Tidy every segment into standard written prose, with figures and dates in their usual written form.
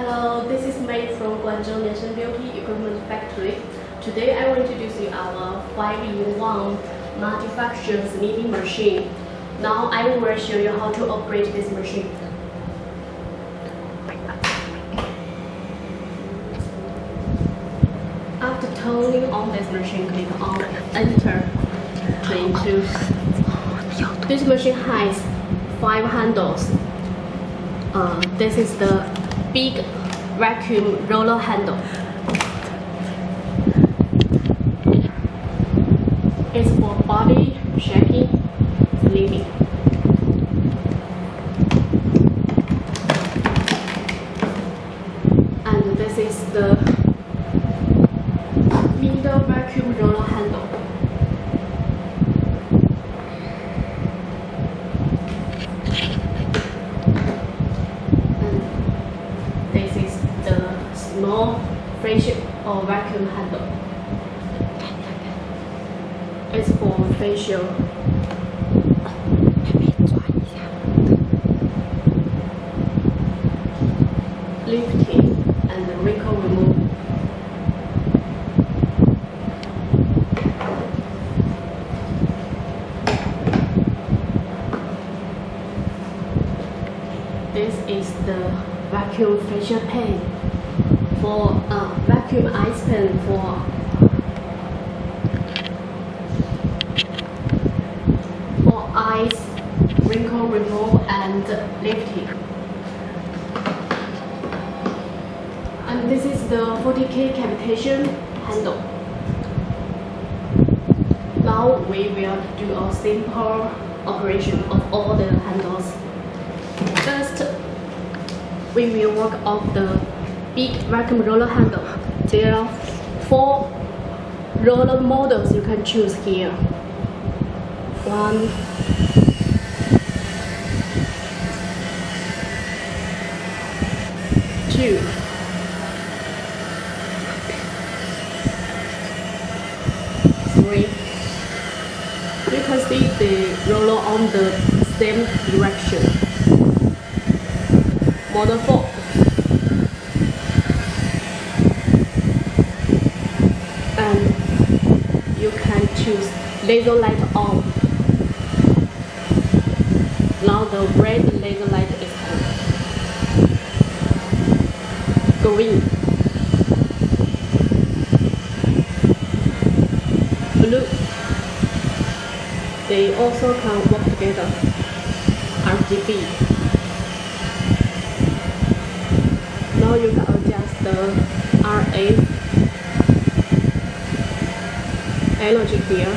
Hello, this is May from Guangzhou Niansheng Beauty Equipment Factory. Today I will introduce you our 5-in-1 multifunction knitting machine. Now I will show you how to operate this machine. After turning on this machine, click on Enter to choose. This machine has 5 handles. This is the big vacuum roller handle. It's for body shaping, sleeving. And this is the middle vacuum roller handle. This is the small Velashape or vacuum handle. It's for facial. Lifting and wrinkle removal. This is the vacuum facial pen for vacuum ice pen for eyes, wrinkle removal and lifting. And this is the 40K cavitation handle. Now we will do a simple operation of all the handles. First, we will work on the big vacuum roller handle. There are 4 roller models you can choose here. 1, 2, 3. You can see the roller on the same direction. Model 4. And you can choose laser light on. Now the red laser light is on. Green. Blue. They also can work together. RGB. Now you can adjust the RA energy here.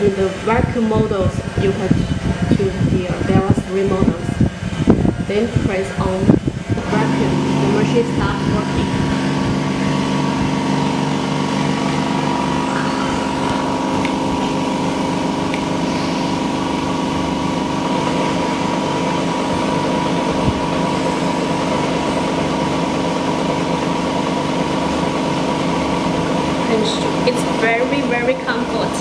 In the vacuum models, you can choose here. There are 3 models. Then press on the vacuum. The machine starts working. It's very comfort.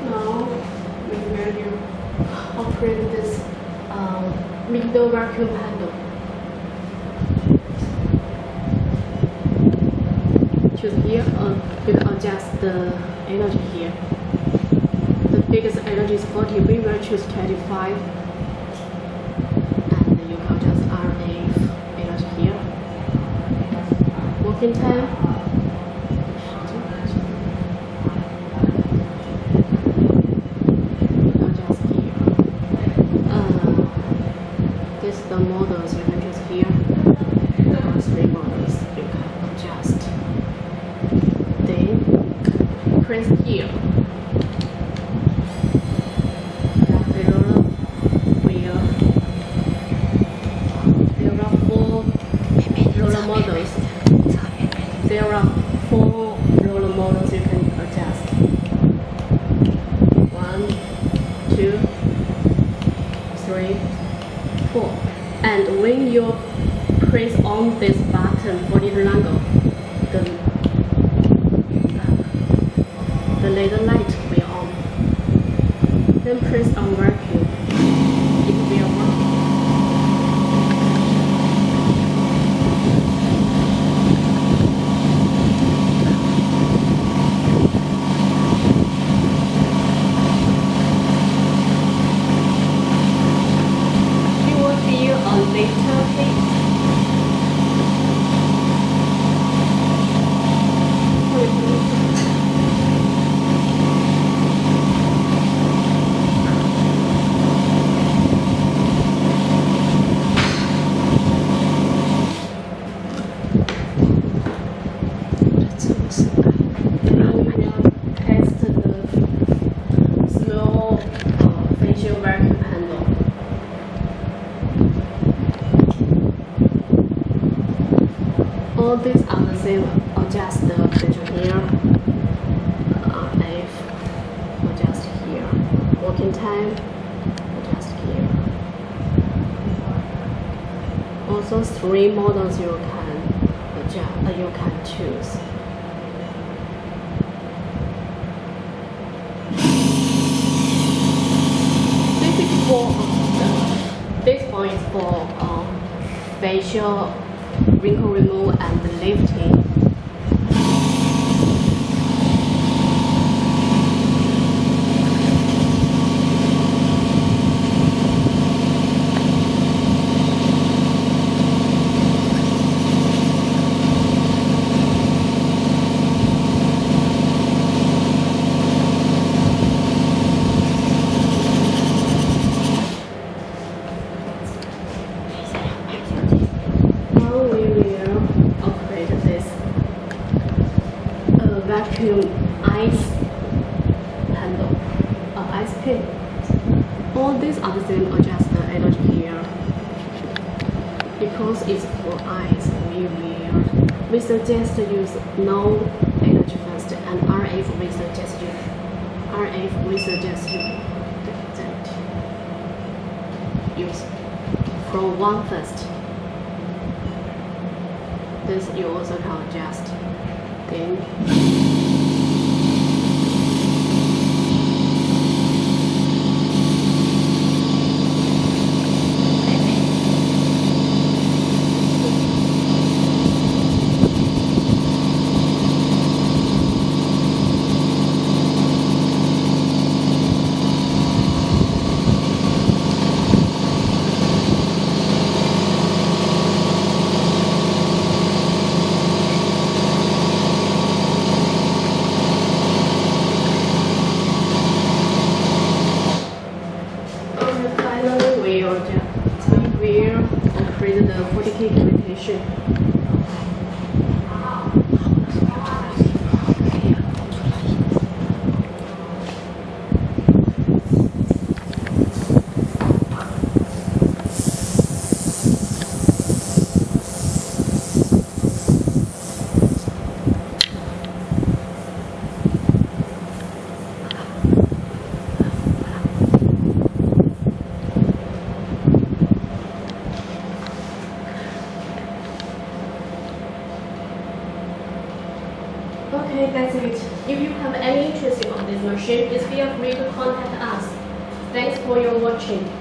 Now we will operate this middle vacuum handle. Choose here, you can adjust the energy here. The biggest energy is 40, we will choose 25. And you can adjust RA energy here. Working time. Adjust here. This is the models you can choose here. There are 3 models you can adjust. Then press here. The roller wheel. There are 4 roller models. There are 4 roller models you can adjust. 1, 2, 3, 4. And when you press on this button for little longer, the little light will on. Then press on vacuum. It will work. You will feel a little heat. All these are the same. Adjust the pressure here, if adjust here, working time, adjust here. Also 3 models you can adjust, you can choose. This is for this one is for facial wrinkle removal and lifting. Vacuum ice handle, ice pick. All these are the same. Adjust the energy here. Because it's for ice, we suggest use no energy first, and RF we suggest you that use from 1 first. This you also can adjust. Then we will create the 40K cavitation. Okay, that's it. If you have any interest on this machine, please feel free to contact us. Thanks for your watching.